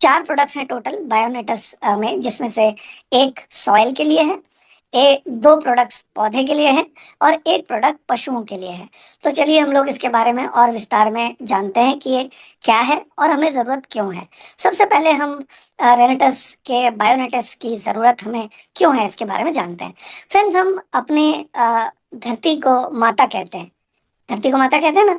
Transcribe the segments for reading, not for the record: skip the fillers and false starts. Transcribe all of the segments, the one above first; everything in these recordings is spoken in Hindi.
4 प्रोडक्ट्स हैं टोटल बायोनेटस में, जिसमें से एक सॉइल के लिए है, 2 प्रोडक्ट्स पौधे के लिए हैं और 1 प्रोडक्ट पशुओं के लिए है। तो चलिए हम लोग इसके बारे में और विस्तार में जानते हैं कि ये क्या है और हमें ज़रूरत क्यों है। सबसे पहले हम रेनेटस के बायोनेटस की ज़रूरत हमें क्यों है इसके बारे में जानते हैं। फ्रेंड्स, हम अपने धरती को माता कहते हैं। धरती को माता कहते हैं ना,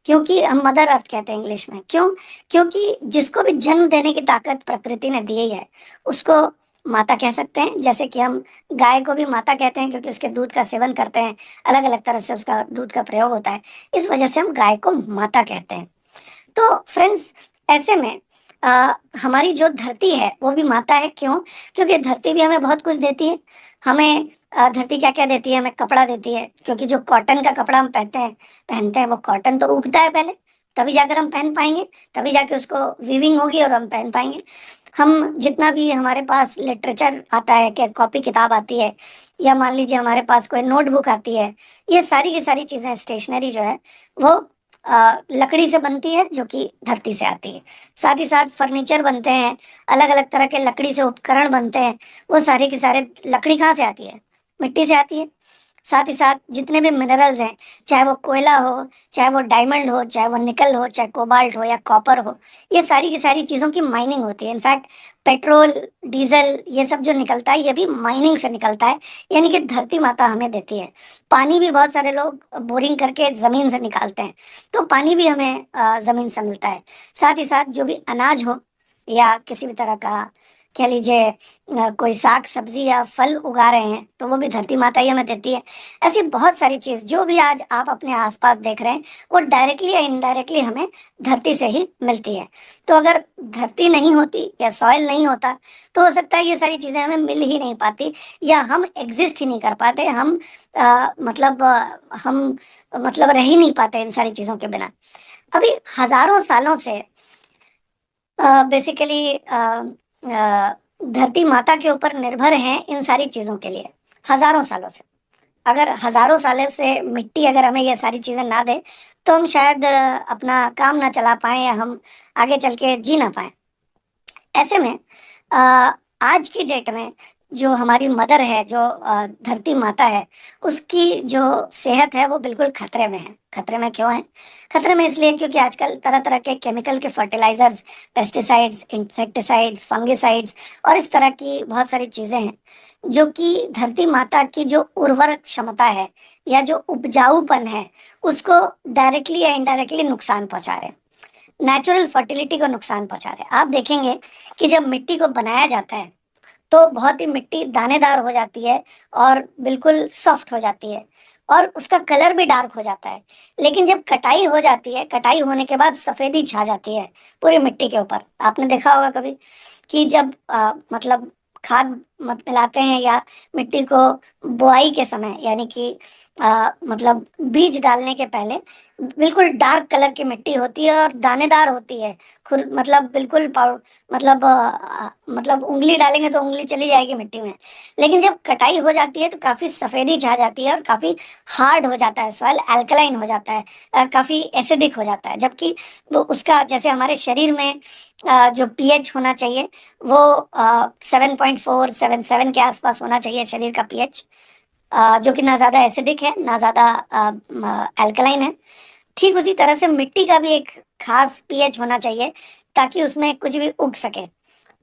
क्योंकि हम मदर अर्थ कहते हैं इंग्लिश में। क्यों? क्योंकि जिसको भी जन्म देने की ताकत प्रकृति ने दी है, उसको माता कह सकते हैं। जैसे कि हम गाय को भी माता कहते हैं क्योंकि उसके दूध का सेवन करते हैं, अलग अलग तरह से उसका दूध का प्रयोग होता है, इस वजह से हम गाय को माता कहते हैं। तो फ्रेंड्स, ऐसे में हमारी जो धरती है वो भी माता है। क्यों? क्योंकि धरती भी हमें बहुत कुछ देती है। हमें धरती क्या क्या देती है? हमें कपड़ा देती है, क्योंकि जो कॉटन का कपड़ा हम पहनते हैं वो कॉटन तो उगता है पहले, तभी जाकर हम पहन पाएंगे, तभी जाके उसको वीविंग होगी और हम पहन पाएंगे। हम जितना भी हमारे पास लिटरेचर आता है, क्या कॉपी किताब आती है, या मान लीजिए हमारे पास कोई नोटबुक आती है, ये सारी की सारी चीज़ें, स्टेशनरी जो है वो लकड़ी से बनती है, जो कि धरती से आती है। साथ ही साथ फर्नीचर बनते हैं, अलग अलग तरह के लकड़ी से उपकरण बनते हैं, वो सारे के सारे लकड़ी कहाँ से आती है? मिट्टी से आती है। साथ ही साथ जितने भी मिनरल्स हैं, चाहे वो कोयला हो, चाहे वो डायमंड हो, चाहे वो निकल हो, चाहे कोबाल्ट हो या कॉपर हो, ये सारी की सारी चीज़ों की माइनिंग होती है। इनफैक्ट पेट्रोल, डीजल, ये सब जो निकलता है ये भी माइनिंग से निकलता है, यानी कि धरती माता हमें देती है। पानी भी बहुत सारे लोग बोरिंग करके ज़मीन से निकालते हैं, तो पानी भी हमें ज़मीन से मिलता है। साथ ही साथ जो भी अनाज हो या किसी भी तरह का कह लीजिए कोई साग सब्जी या फल उगा रहे हैं, तो वो भी धरती माता ही हमें देती है। ऐसी बहुत सारी चीज़ जो भी आज आप अपने आसपास देख रहे हैं, वो डायरेक्टली या इनडायरेक्टली हमें धरती से ही मिलती है। तो अगर धरती नहीं होती या सॉइल नहीं होता, तो हो सकता है ये सारी चीज़ें हमें मिल ही नहीं पाती, या हम एग्जिस्ट ही नहीं कर पाते। हम हम मतलब रह ही नहीं पाते इन सारी चीज़ों के बिना। अभी हजारों सालों से बेसिकली धरती माता के ऊपर निर्भर हैं इन सारी चीज़ों के लिए, हजारों सालों से। अगर हजारों सालों से मिट्टी अगर हमें ये सारी चीज़ें ना दे, तो हम शायद अपना काम ना चला पाएँ या हम आगे चल के जी ना पाएँ। ऐसे में अ, आज की डेट में जो हमारी मदर है, जो धरती माता है, उसकी जो सेहत है वो बिल्कुल खतरे में है। खतरे में क्यों है? खतरे में इसलिए क्योंकि आजकल तरह-तरह के केमिकल के फर्टिलाइज़र्स, पेस्टिसाइड्स, इंसेक्टिसाइड्स, फंगिसाइड्स और इस तरह की बहुत सारी चीज़ें हैं, जो कि धरती माता की जो उर्वरक क्षमता है या जो उपजाऊपन है, उसको डायरेक्टली या इनडायरेक्टली नुकसान पहुँचा रहे हैं। नेचुरल फर्टिलिटी को नुकसान पहुँचा रहे हैं। आप देखेंगे कि जब मिट्टी को बनाया जाता है, तो बहुत ही मिट्टी दानेदार हो जाती है और बिल्कुल सॉफ्ट हो जाती है और उसका कलर भी डार्क हो जाता है। लेकिन जब कटाई हो जाती है, कटाई होने के बाद सफ़ेदी छा जाती है पूरी मिट्टी के ऊपर। आपने देखा होगा कभी कि जब मतलब खाद मत मिलाते हैं या मिट्टी को बुआई के समय, यानी कि मतलब बीज डालने के पहले बिल्कुल डार्क कलर की मिट्टी होती है और दानेदार होती है। खुर मतलब बिल्कुल मतलब मतलब उँगली डालेंगे तो उँगली चली जाएगी मिट्टी में। लेकिन जब कटाई हो जाती है तो काफ़ी सफ़ेदी छा जाती है और काफ़ी हार्ड हो जाता है सॉइल, अल्कलाइन हो जाता है, काफ़ी एसिडिक हो जाता है। जबकि वो उसका जैसे हमारे शरीर में जो पीएच होना चाहिए वो 7.4 7 के आसपास होना चाहिए शरीर का पीएच, जो कि ना ज़्यादा एसिडिक है, ना ज़्यादा अल्कलाइन है। ठीक उसी तरह से मिट्टी का भी एक खास पीएच होना चाहिए ताकि उसमें कुछ भी उग सके।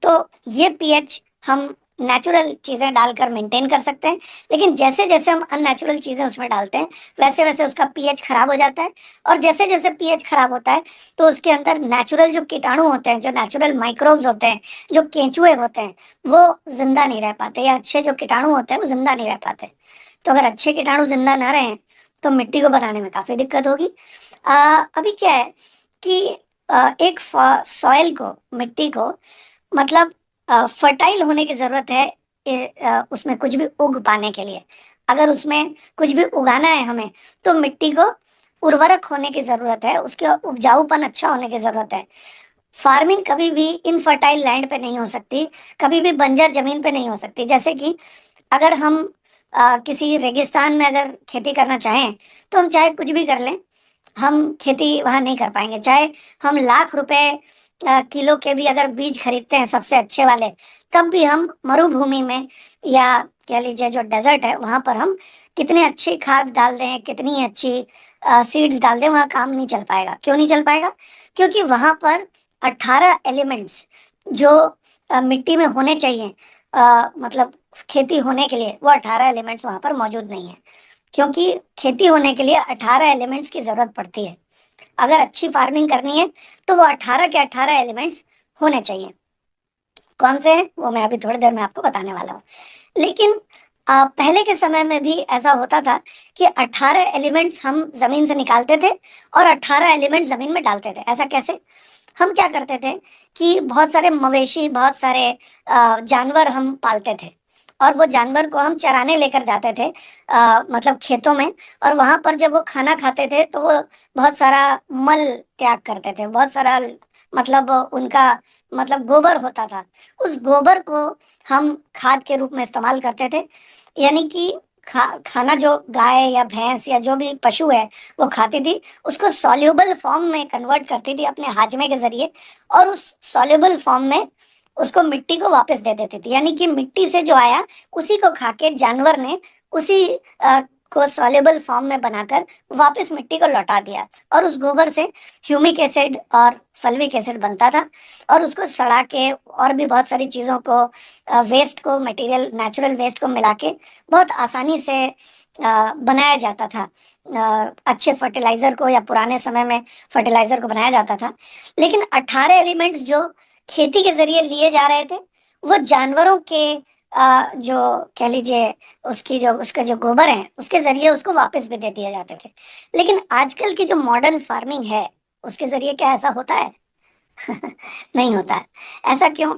तो ये पीएच हम नेचुरल चीज़ें डालकर मेंटेन कर सकते हैं, लेकिन जैसे-जैसे हम अननेचुरल चीज़ें उसमें डालते हैं, वैसे-वैसे उसका पीएच खराब हो जाता है और जैसे-जैसे पीएच खराब होता है, तो उसके अंदर नेचुरल जो कीटाणु होते हैं, जो नेचुरल माइक्रोब्स होते हैं, जो केंचुए होते हैं, वो ज़िंदा नहीं रह पाते, या अच्छे जो कीटाणु होते हैं, वो ज़िंदा नहीं रह पाते। तो अगर अच्छे कीटाणु ज़िंदा ना रहें, तो मिट्टी को बनाने में काफ़ी दिक्कत होगी। अभी क्या है कि एक सॉइल को, मिट्टी को मतलब फर्टाइल होने की ज़रूरत है उसमें कुछ भी उग पाने के लिए। अगर उसमें कुछ भी उगाना है हमें, तो मिट्टी को उर्वरक होने की ज़रूरत है, उसका उपजाऊपन अच्छा होने की ज़रूरत है। फार्मिंग कभी भी इनफर्टाइल लैंड पे नहीं हो सकती, कभी भी बंजर ज़मीन पे नहीं हो सकती। जैसे कि अगर हम किसी रेगिस्तान में अगर खेती करना चाहें, तो हम चाहे कुछ भी कर लें, हम खेती वहाँ नहीं कर पाएँगे। चाहे हम लाख रुपए किलो के भी अगर बीज खरीदते हैं सबसे अच्छे वाले, तब भी हम मरुभूमि में या कह लीजिए जो डेजर्ट है वहां पर हम कितनी अच्छी खाद डाल दें, कितनी अच्छी सीड्स डाल दें, वहां काम नहीं चल पाएगा। क्यों नहीं चल पाएगा? क्योंकि वहां पर 18 एलिमेंट्स जो मिट्टी में होने चाहिए, मतलब खेती होने के लिए, वो 18 एलिमेंट्स वहां पर मौजूद नहीं है। क्योंकि खेती होने के लिए 18 एलिमेंट्स की जरूरत पड़ती है। अगर अच्छी फार्मिंग करनी है तो वो 18 के 18 एलिमेंट्स होने चाहिए। कौन से हैं वो मैं अभी थोड़ी देर में आपको बताने वाला हूँ। लेकिन पहले के समय में भी ऐसा होता था कि 18 एलिमेंट्स हम जमीन से निकालते थे और 18 एलिमेंट्स जमीन में डालते थे। ऐसा कैसे? हम क्या करते थे कि बहुत सारे मवेशी, बहुत सारे जानवर हम पालते थे, और वो जानवर को हम चराने लेकर जाते थे, मतलब खेतों में। और वहां पर जब वो खाना खाते थे तो वो बहुत सारा मल त्याग करते थे, बहुत सारा, मतलब उनका मतलब गोबर होता था। उस गोबर को हम खाद के रूप में इस्तेमाल करते थे। यानी कि खाना जो गाय या भैंस या जो भी पशु है वो खाती थी, उसको सॉल्युबल फॉर्म में कन्वर्ट करती थी अपने हाजमे के जरिए, और उस सॉल्युबल फॉर्म में उसको मिट्टी को वापस दे देती थी। यानी कि मिट्टी से जो आया उसी को खा के जानवर ने उसी को सॉल्युबल फॉर्म में बनाकर वापस मिट्टी को लौटा दिया, और उस गोबर से ह्यूमिक एसिड और फल्विक एसिड बनता था। और उसको सड़ा के और भी बहुत सारी चीज़ों को, वेस्ट को, मटेरियल, नेचुरल वेस्ट को मिला के बहुत आसानी से बनाया जाता था। अच्छे फर्टिलाइजर को, या पुराने समय में फर्टिलाइजर को बनाया जाता था। लेकिन 18 एलिमेंट्स जो खेती के जरिए लिए जा रहे थे, वो जानवरों के जो कह लीजिए उसकी जो उसका जो गोबर है उसके जरिए उसको वापस भी दे दिए जाते थे। लेकिन आजकल की जो मॉडर्न फार्मिंग है उसके जरिए क्या ऐसा होता है? नहीं होता है। ऐसा क्यों?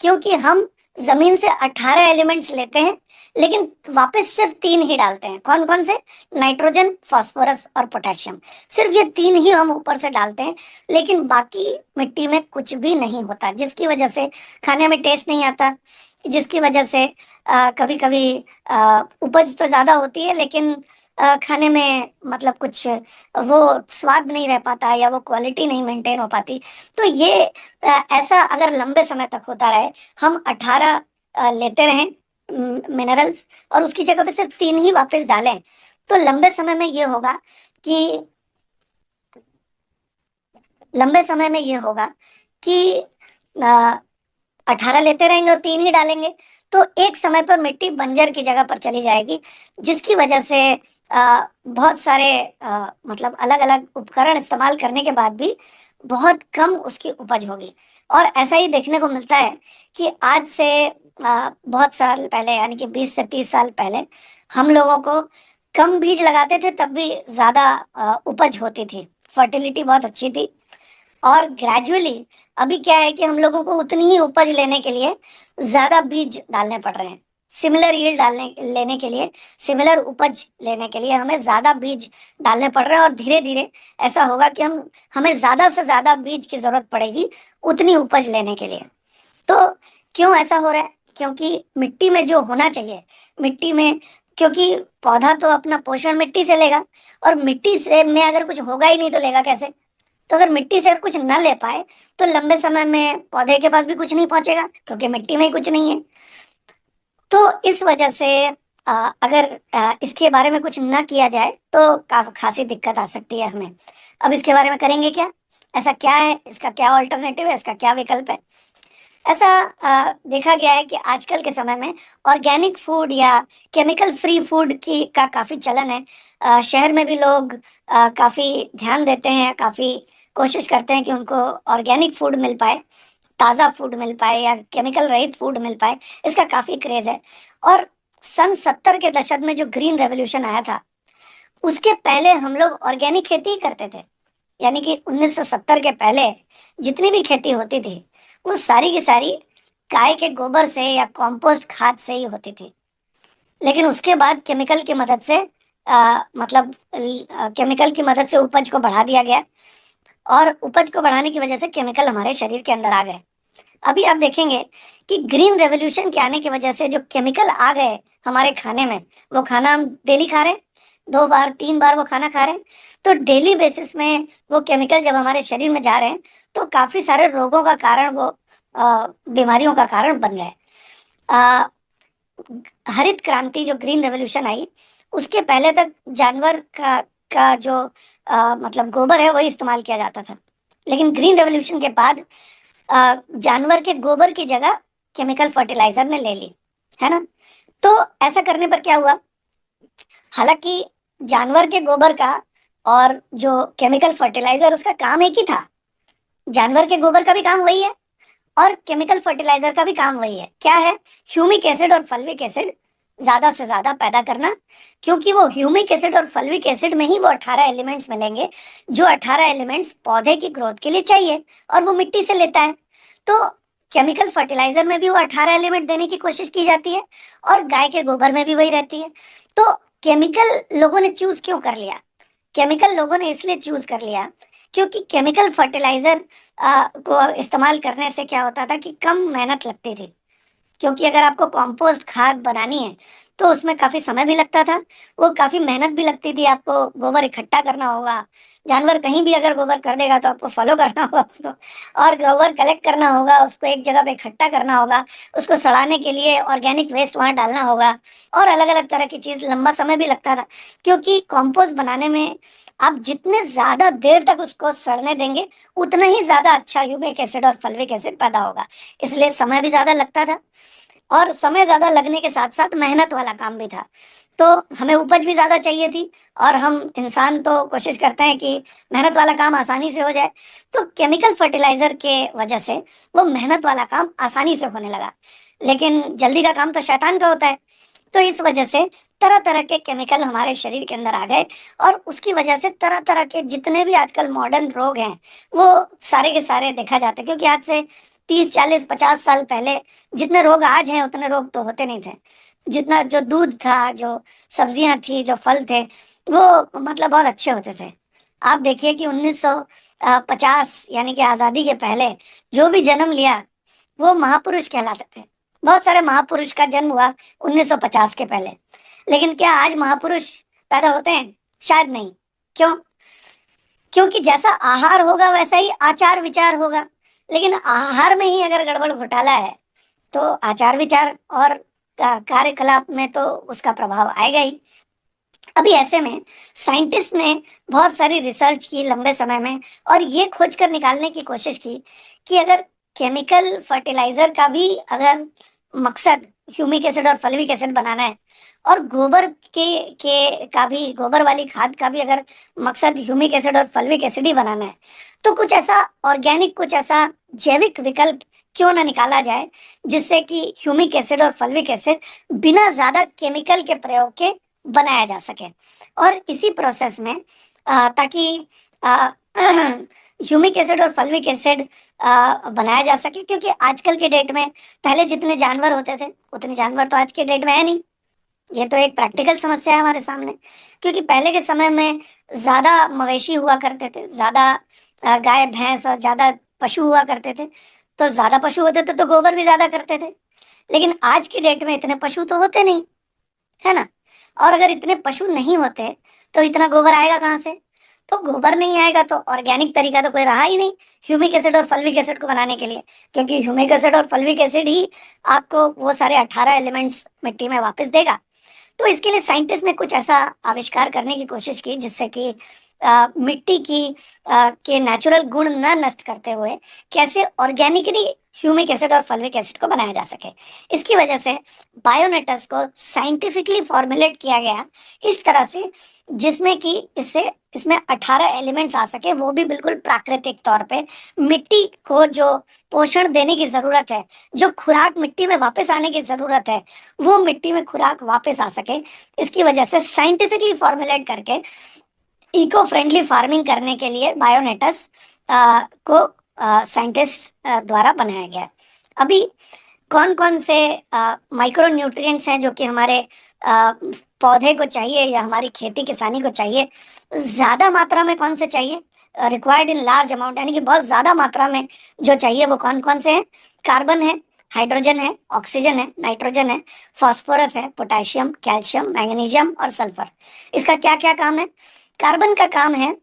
क्योंकि हम जमीन से 18 एलिमेंट्स लेते हैं, लेकिन वापस सिर्फ 3 ही डालते हैं। कौन कौन से? नाइट्रोजन, फास्फोरस और पोटेशियम। सिर्फ ये 3 ही हम ऊपर से डालते हैं, लेकिन बाकी मिट्टी में कुछ भी नहीं होता, जिसकी वजह से खाने में टेस्ट नहीं आता, जिसकी वजह से कभी कभी उपज तो ज्यादा होती है, लेकिन खाने में मतलब कुछ वो स्वाद नहीं रह पाता, या वो क्वालिटी नहीं मेंटेन हो पाती। तो ये ऐसा अगर लंबे समय तक होता रहे, हम 18 लेते रहें मिनरल्स, और उसकी जगह पे सिर्फ 3 ही वापस डालें, तो लंबे समय में ये होगा कि 18 लेते रहेंगे और 3 ही डालेंगे, तो एक समय पर मिट्टी बंजर की जगह पर चली जाएगी, जिसकी वजह से बहुत सारे मतलब अलग अलग उपकरण इस्तेमाल करने के बाद भी बहुत कम उसकी उपज होगी। और ऐसा ही देखने को मिलता है कि आज से बहुत साल पहले, यानी कि 20 से 30 साल पहले, हम लोगों को कम बीज लगाते थे तब भी ज्यादा उपज होती थी, फर्टिलिटी बहुत अच्छी थी। और ग्रेजुअली अभी क्या है कि हम लोगों को उतनी ही उपज लेने के लिए ज्यादा बीज डालने पड़ रहे हैं। सिमिलर यील्ड डालने लेने के लिए, सिमिलर उपज लेने के लिए हमें ज्यादा बीज डालने पड़ रहे हैं, और धीरे धीरे ऐसा होगा कि हमें ज्यादा से ज्यादा बीज की जरूरत पड़ेगी उतनी उपज लेने के लिए। तो क्यों ऐसा हो रहा है? क्योंकि मिट्टी में जो होना चाहिए, मिट्टी में, क्योंकि पौधा तो अपना पोषण मिट्टी से लेगा, और मिट्टी से में अगर कुछ होगा ही नहीं तो लेगा कैसे? तो अगर मिट्टी से अगर कुछ न ले पाए तो लंबे समय में पौधे के पास भी कुछ नहीं पहुंचेगा, क्योंकि मिट्टी में ही कुछ नहीं है। तो इस वजह से अगर इसके बारे में कुछ न किया जाए तो खासी दिक्कत आ सकती है हमें। अब इसके बारे में करेंगे क्या? ऐसा क्या है, इसका क्या ऑल्टरनेटिव है, इसका क्या विकल्प है? ऐसा देखा गया है कि आजकल के समय में ऑर्गेनिक फूड या केमिकल फ्री फूड की का काफी चलन है। शहर में भी लोग काफी ध्यान देते हैं, काफी कोशिश करते हैं कि उनको ऑर्गेनिक फूड मिल पाए, ताज़ा फूड मिल पाए, या केमिकल रहित फूड मिल पाए। इसका काफी क्रेज है। और सन 70 के दशक में जो ग्रीन रेवोल्यूशन आया था, उसके पहले हम लोग ऑर्गेनिक खेती ही करते थे। यानी कि 1970 के पहले जितनी भी खेती होती थी वो सारी की सारी गाय के गोबर से या कंपोस्ट खाद से ही होती थी। लेकिन उसके बाद केमिकल की मदद से मतलब केमिकल की मदद से उपज को बढ़ा दिया गया, और उपज को बढ़ाने की वजह से केमिकल हमारे शरीर के अंदर आ गए। अभी आप देखेंगे कि ग्रीन रेवोल्यूशन के आने की वजह से जो केमिकल आ गए हमारे खाने में, वो खाना हम डेली खा रहे हैं। 2 बार 3 बार वो खाना खा रहे हैं, तो डेली बेसिस में वो केमिकल जब हमारे शरीर में जा रहे हैं, तो काफ़ी सारे रोगों का कारण वो बीमारियों का कारण बन रहे हैं। अ, हरित क्रांति जो ग्रीन रेवोल्यूशन आई, उसके पहले तक जानवर का जो मतलब गोबर है वही इस्तेमाल किया जाता था। लेकिन ग्रीन रेवोल्यूशन के बाद जानवर के गोबर की जगह केमिकल फर्टिलाइज़र ने ले ली, है ना? तो ऐसा करने पर क्या हुआ, हालाँकि जानवर के गोबर का और जो केमिकल फर्टिलाइज़र उसका काम एक ही था। जानवर के गोबर का भी काम वही है और केमिकल फर्टिलाइज़र का भी काम वही है। क्या है? ह्यूमिक एसिड और फल्विक एसिड ज़्यादा से ज़्यादा पैदा करना, क्योंकि वो ह्यूमिक एसिड और फल्विक एसिड में ही वो 18 एलिमेंट्स मिलेंगे, जो 18 एलिमेंट्स पौधे की ग्रोथ के लिए चाहिए और वो मिट्टी से लेता है। तो केमिकल फर्टिलाइज़र में भी वो 18 एलिमेंट देने की कोशिश की जाती है और गाय के गोबर में भी वही रहती है। तो केमिकल लोगों ने चूज़ क्यों कर लिया? केमिकल लोगों ने इसलिए चूज़ कर लिया, क्योंकि केमिकल फर्टिलाइज़र को इस्तेमाल करने से क्या होता था कि कम मेहनत लगती थी। क्योंकि अगर आपको कंपोस्ट खाद बनानी है, तो उसमें काफ़ी समय भी लगता था, वो काफ़ी मेहनत भी लगती थी, आपको गोबर इकट्ठा करना होगा, जानवर कहीं भी अगर गोबर कर देगा तो आपको फ़ॉलो करना होगा उसको और गोबर कलेक्ट करना होगा, उसको एक जगह पे इकट्ठा करना होगा, उसको सड़ाने के लिए ऑर्गेनिक वेस्ट वहाँ डालना होगा और अलग-अलग तरह की चीज़, लंबा समय भी लगता था। क्योंकि कंपोस्ट बनाने में आप जितने ज़्यादा देर तक उसको सड़ने देंगे, उतना ही ज़्यादा अच्छा ह्यूमिक एसिड और फल्विक एसिड पैदा होगा। इसलिए समय भी ज़्यादा लगता था और समय ज़्यादा लगने के साथ-साथ मेहनत वाला काम भी था। तो हमें उपज भी ज़्यादा चाहिए थी और हम इंसान तो कोशिश करते हैं कि मेहनत वाला काम आसानी से हो जाए। तो केमिकल फर्टिलाइज़र के वजह से वो मेहनत वाला काम आसानी से होने लगा। लेकिन जल्दी का काम तो शैतान का होता है। तो इस वजह से तरह-तरह के केमिकल हमारे शरीर के अंदर आ गए और उसकी वजह से तरह-तरह के जितने भी आजकल मॉडर्न रोग हैं, वो सारे के सारे देखा जाता है, क्योंकि आज से 30, 40, 50 साल पहले जितने रोग आज हैं उतने रोग तो होते नहीं थे। जितना जो दूध था, जो सब्जियाँ थी, जो फल थे, वो मतलब बहुत अच्छे होते थे। आप देखिए कि 1950 यानी कि आज़ादी के पहले जो भी जन्म लिया, वो महापुरुष कहलाते थे। बहुत सारे महापुरुष का जन्म हुआ 1950 के पहले। लेकिन क्या आज महापुरुष पैदा होते हैं? शायद नहीं। क्यों? क्योंकि जैसा आहार होगा वैसा ही आचार-विचार होगा। लेकिन आहार में ही अगर गड़बड़ घोटाला है, तो आचार-विचार और कार्यकलाप में तो उसका प्रभाव आएगा ही। अभी ऐसे में साइंटिस्ट ने बहुत सारी रिसर्च की लंबे समय में और ये खोज कर निकालने की कोशिश की कि अगर केमिकल फर्टिलाइज़र का भी अगर मकसद ह्यूमिक एसिड और फल्विक एसिड बनाना है और गोबर के का भी, गोबर वाली खाद का भी अगर मकसद ह्यूमिक एसिड और फल्विक एसिड ही बनाना है, तो कुछ ऐसा ऑर्गेनिक, कुछ ऐसा जैविक विकल्प क्यों ना निकाला जाए, जिससे कि ह्यूमिक एसिड और फल्विक एसिड बिना ज़्यादा केमिकल के प्रयोग के बनाया जा सके। और इसी प्रोसेस में ताकि अ, ह्यूमिक एसिड और फल्विक एसिड बनाया जा सके, क्योंकि आजकल के डेट में पहले जितने जानवर होते थे, उतने जानवर तो आज के डेट में है नहीं। ये तो एक प्रैक्टिकल समस्या है हमारे सामने, क्योंकि पहले के समय में ज़्यादा मवेशी हुआ करते थे, ज़्यादा गाय, भैंस और ज़्यादा पशु हुआ करते थे। तो ज़्यादा पशु होते थे तो गोबर भी ज़्यादा करते थे। लेकिन आज की डेट में इतने पशु तो होते नहीं, है ना? और अगर इतने पशु नहीं होते, तो इतना गोबर आएगा कहाँ से? तो गोबर नहीं आएगा तो ऑर्गेनिक तरीका तो कोई रहा ही नहीं, ह्यूमिक एसिड और फल्विक एसिड को बनाने के लिए। क्योंकि ह्यूमिक एसिड और फल्विक एसिड ही आपको वो सारे 18 एलिमेंट्स मिट्टी में वापस देगा। तो इसके लिए साइंटिस्ट ने कुछ ऐसा आविष्कार करने की कोशिश की, जिससे कि मिट्टी की के नेचुरल गुण न नष्ट करते हुए कैसे ऑर्गेनिकली ह्यूमिक एसिड और फल्विक एसिड को बनाया जा सके। इसकी वजह से बायोनेटस को साइंटिफिकली फॉर्मुलेट किया गया इस तरह से, जिसमें कि इसमें 18 एलिमेंट्स आ सके, वो भी बिल्कुल प्राकृतिक तौर पे। मिट्टी को जो पोषण देने की ज़रूरत है, जो खुराक मिट्टी में वापस आने की ज़रूरत है, वो मिट्टी में खुराक वापस आ सके। इसकी वजह से साइंटिफिकली फॉर्मुलेट करके इको फ्रेंडली फार्मिंग करने के लिए बायोनेटस को साइंटिस्ट द्वारा बनाया गया है। अभी कौन-कौन से माइक्रो न्यूट्रिएंट्स हैं जो कि हमारे पौधे को चाहिए या हमारी खेती किसानी को चाहिए, ज़्यादा मात्रा में कौन से चाहिए, रिक्वायर्ड इन लार्ज अमाउंट, यानी कि बहुत ज़्यादा मात्रा में जो चाहिए वो कौन-कौन से हैं? कार्बन है, हाइड्रोजन है, ऑक्सीजन है, नाइट्रोजन है, फास्फोरस है, पोटेशियम, कैल्शियम, मैग्नीशियम और सल्फर। इसका क्या क्या काम है? कार्बन का काम है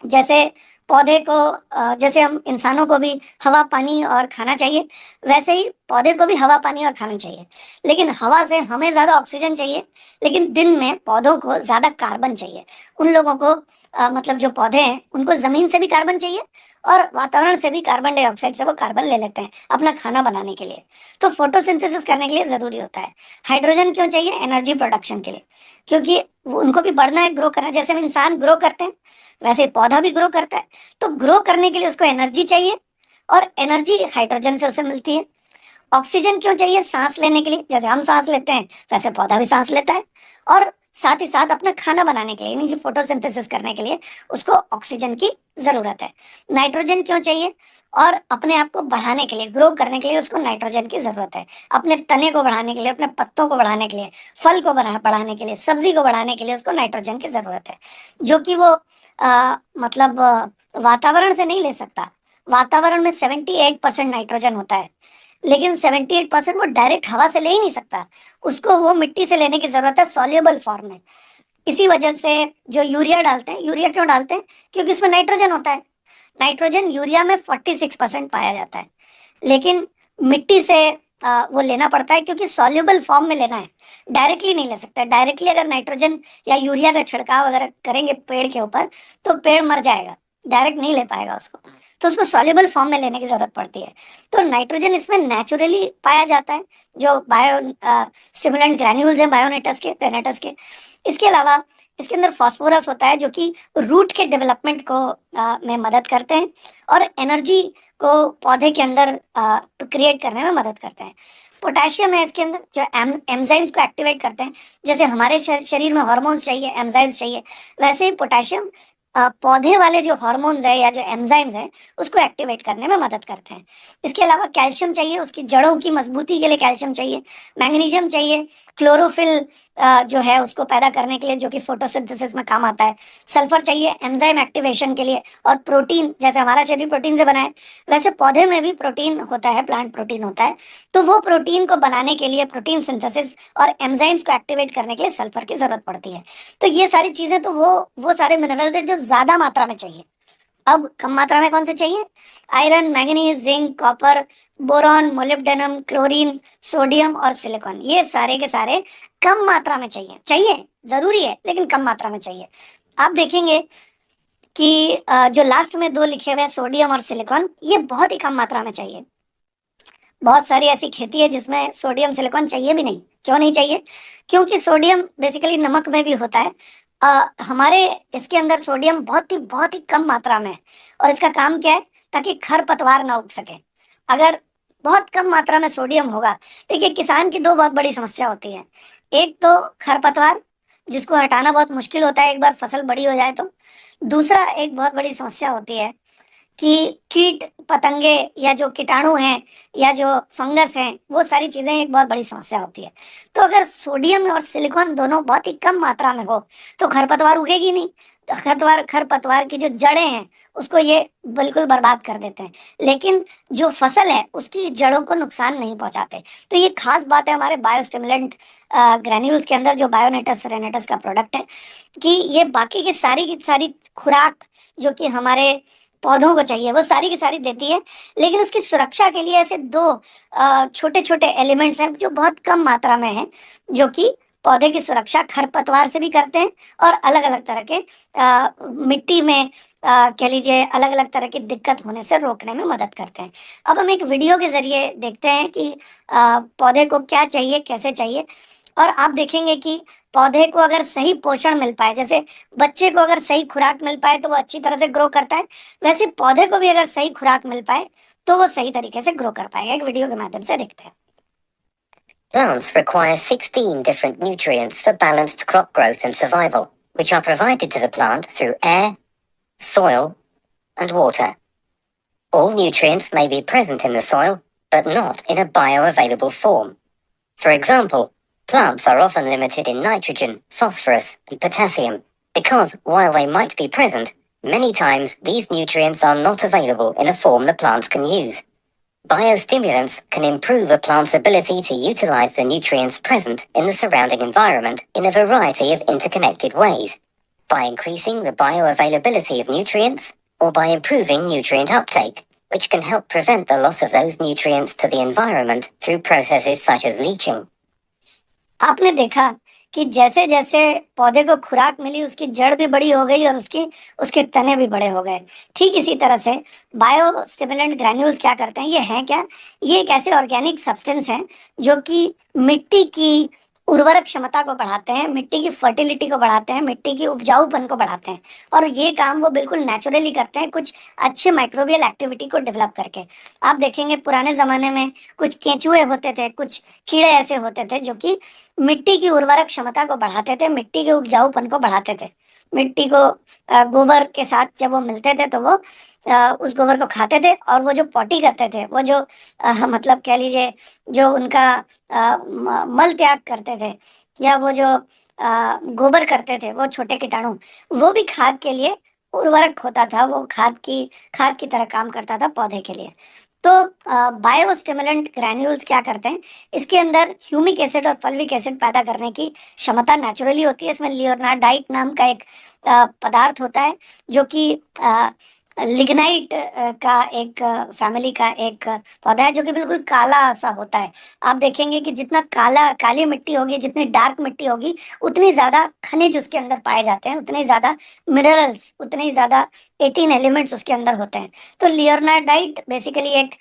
जैसे पौधे को जैसे हम इंसानों को भी हवा पानी और खाना चाहिए, वैसे ही पौधे को भी हवा पानी और खाना चाहिए। लेकिन हवा से हमें ज़्यादा ऑक्सीजन चाहिए, लेकिन दिन में पौधों को ज़्यादा कार्बन चाहिए। उन लोगों को मतलब जो पौधे हैं उनको ज़मीन से भी कार्बन चाहिए और वातावरण से भी कार्बन डाइऑक्साइड से वो कार्बन ले लेते हैं अपना खाना बनाने के लिए। तो फोटोसिंथेसिस करने के लिए ज़रूरी होता है। हाइड्रोजन क्यों चाहिए? एनर्जी प्रोडक्शन के लिए, क्योंकि उनको भी बढ़ना है, ग्रो करना है। जैसे हम इंसान ग्रो करते हैं वैसे पौधा भी ग्रो करता है। तो ग्रो करने के लिए उसको एनर्जी चाहिए और एनर्जी हाइड्रोजन से उसे मिलती है। ऑक्सीजन क्यों चाहिए? सांस लेने के लिए। जैसे हम सांस लेते हैं वैसे पौधा भी सांस लेता है और साथ ही साथ अपना खाना बनाने के लिए यानी कि फोटोसिंथेसिस करने के लिए उसको ऑक्सीजन की जरूरत है। नाइट्रोजन क्यों चाहिए? और अपने आप को बढ़ाने के लिए, ग्रो करने के लिए उसको नाइट्रोजन की जरूरत है। अपने तने को बढ़ाने के लिए, अपने पत्तों को बढ़ाने के लिए, फल को बढ़ाने के लिए, सब्जी को बढ़ाने के लिए उसको नाइट्रोजन की जरूरत है, जो कि वो मतलब वातावरण से नहीं ले सकता। वातावरण में 78% नाइट्रोजन होता है, लेकिन 78% वो डायरेक्ट हवा से ले ही नहीं सकता। उसको वो मिट्टी से लेने की जरूरत है सॉल्युबल फॉर्म में। इसी वजह से जो यूरिया डालते हैं, यूरिया क्यों डालते हैं? क्योंकि उसमें नाइट्रोजन होता है। नाइट्रोजन यूरिया में 46% पाया जाता है, लेकिन मिट्टी से वो लेना पड़ता है क्योंकि सॉल्युबल फॉर्म में लेना है, डायरेक्टली नहीं ले सकता। डायरेक्टली अगर नाइट्रोजन या यूरिया का छिड़काव अगर करेंगे पेड़ के ऊपर तो पेड़ मर जाएगा, डायरेक्ट नहीं ले पाएगा उसको। तो उसको सॉल्युबल फॉर्म में लेने की जरूरत पड़ती है। तो नाइट्रोजन इसमें नेचुरली पाया जाता है, जो बायो स्टिमुलेंट ग्रैन्यूल्स हैं बायोनेटस के, रेनेटस के। इसके अलावा इसके अंदर फास्फोरस होता है जो कि रूट के डेवलपमेंट को में मदद करते हैं और एनर्जी को पौधे के अंदर क्रिएट करने में मदद करते हैं। पोटेशियम है इसके अंदर जो एंजाइम्स को एक्टिवेट करते हैं। जैसे हमारे शरीर में हार्मोन्स चाहिए, एंजाइम्स चाहिए, वैसे ही पोटेशियम पौधे वाले जो हार्मोन्स है या जो एंजाइम्स हैं उसको एक्टिवेट करने में मदद करते हैं। इसके अलावा कैल्शियम चाहिए, उसकी जड़ों की मजबूती के लिए कैल्शियम चाहिए। मैग्नीशियम चाहिए क्लोरोफिल जो है उसको पैदा करने के लिए, जो कि फोटोसिंथेसिस में काम आता है। सल्फर चाहिए एंजाइम एक्टिवेशन के लिए। और प्रोटीन, जैसे हमारा शरीर प्रोटीन से बना है वैसे पौधे में भी प्रोटीन होता है, प्लांट प्रोटीन होता है। तो वो प्रोटीन को बनाने के लिए, प्रोटीन सिंथेसिस और एंजाइम्स को एक्टिवेट करने के लिए सल्फर की जरूरत पड़ती है। तो ये सारी चीजें तो वो सारे मिनरल्स हैं जो ज्यादा मात्रा में चाहिए। अब कम मात्रा में कौन से चाहिए? Iron, manganese, zinc, copper, boron, molybdenum, chlorine, sodium और सिलिकॉन, ये सारे के सारे कम मात्रा में चाहिए। चाहिए जरूरी है लेकिन कम मात्रा में चाहिए। आप देखेंगे कि जो लास्ट में दो लिखे हुए हैं सोडियम और सिलिकॉन, ये बहुत ही कम मात्रा में चाहिए। बहुत सारी ऐसी खेती है जिसमें सोडियम सिलिकॉन चाहिए भी नहीं। क्यों नहीं चाहिए? क्योंकि सोडियम बेसिकली नमक में भी होता है। हमारे इसके अंदर सोडियम बहुत ही कम मात्रा में है और इसका काम क्या है? ताकि खरपतवार ना उग सके। अगर बहुत कम मात्रा में सोडियम होगा, देखिए किसान की दो बहुत बड़ी समस्या होती है। एक तो खरपतवार, जिसको हटाना बहुत मुश्किल होता है एक बार फसल बड़ी हो जाए तो। दूसरा एक बहुत बड़ी समस्या होती है कि कीट पतंगे या जो कीटाणु हैं या जो फंगस हैं, वो सारी चीजें एक बहुत बड़ी समस्या होती है। तो अगर सोडियम और सिलिकॉन दोनों बहुत ही कम मात्रा में हो तो खरपतवार उगेगी नहीं। तो खरपतवार की जो जड़ें हैं उसको ये बिल्कुल बर्बाद कर देते हैं, लेकिन जो फसल है उसकी जड़ों को नुकसान नहीं पहुंचाते। तो ये खास बात है हमारे बायोस्टिमुलेंट ग्रैन्यूल्स के अंदर, जो बायोनेटस रेनेटस का प्रोडक्ट है, कि ये बाकी की सारी खुराक जो कि हमारे पौधों को चाहिए वो सारी की सारी देती है। लेकिन उसकी सुरक्षा के लिए ऐसे दो छोटे छोटे एलिमेंट्स हैं जो बहुत कम मात्रा में हैं, जो कि पौधे की सुरक्षा खरपतवार से भी करते हैं और अलग अलग तरह के मिट्टी में कह लीजिए अलग अलग तरह की दिक्कत होने से रोकने में मदद करते हैं। अब हम एक वीडियो के जरिए देखते हैं कि पौधे को क्या चाहिए, कैसे चाहिए। और आप देखेंगे कि पौधे को अगर सही पोषण मिल पाए, जैसे बच्चे को अगर सही खुराक मिल पाए तो वो अच्छी तरह से ग्रो करता है, वैसे पौधे को भी अगर सही खुराक मिल पाए तो वो सही तरीके से ग्रो कर पाएगा। एक वीडियो के माध्यम से देखते हैं। Plants require 16 different nutrients for balanced crop growth and survival, which are provided to the plant through air, soil, and water. All nutrients may be present in the soil, but not in a bioavailable form. For example, plants are often limited in nitrogen, phosphorus, and potassium, because while they might be present, many times these nutrients are not available in a form the plants can use. Biostimulants can improve a plant's ability to utilize the nutrients present in the surrounding environment in a variety of interconnected ways, by increasing the bioavailability of nutrients or by improving nutrient uptake, which can help prevent the loss of those nutrients to the environment through processes such as leaching. आपने देखा कि जैसे जैसे पौधे को खुराक मिली उसकी जड़ भी बड़ी हो गई और उसके तने भी बड़े हो गए। ठीक इसी तरह से बायो स्टिमुलेंट ग्रैन्यूल्स क्या करते हैं, ये हैं क्या? ये एक ऐसे ऑर्गेनिक सब्सटेंस हैं जो कि मिट्टी की उर्वरक क्षमता को बढ़ाते हैं, मिट्टी की फर्टिलिटी को बढ़ाते हैं, मिट्टी की उपजाऊपन को बढ़ाते हैं और ये काम वो बिल्कुल नेचुरली करते हैं कुछ अच्छे माइक्रोबियल एक्टिविटी को डेवलप करके। आप देखेंगे पुराने ज़माने में कुछ केंचुए होते थे, कुछ कीड़े ऐसे होते थे जो कि मिट्टी की उर्वरक क्षमता को बढ़ाते थे, मिट्टी के उपजाऊपन को बढ़ाते थे। मिट्टी को गोबर के साथ जब वो मिलते थे तो वो उस गोबर को खाते थे और वो जो पॉटी करते थे, वो जो मतलब कह लीजिए जो उनका मल त्याग करते थे या वो जो गोबर करते थे, वो छोटे कीटाणु, वो भी खाद के लिए उर्वरक होता था, वो खाद की तरह काम करता था पौधे के लिए। तो बायो स्टिमुलेंट ग्रैन्यूल्स क्या करते हैं, इसके अंदर ह्यूमिक एसिड और फल्विक एसिड पैदा करने की क्षमता नेचुरली होती है। इसमें लियोनार्डाइट नाम का एक पदार्थ होता है जो कि लिग्नाइट का एक फैमिली का एक पौधा है जो कि बिल्कुल काला सा होता है। आप देखेंगे कि जितना काली मिट्टी होगी, जितनी डार्क मिट्टी होगी, उतनी ज़्यादा खनिज उसके अंदर पाए जाते हैं, उतने ज़्यादा मिनरल्स, उतने ही ज़्यादा 18 एलिमेंट्स उसके अंदर होते हैं। तो लियोनार्डाइट बेसिकली एक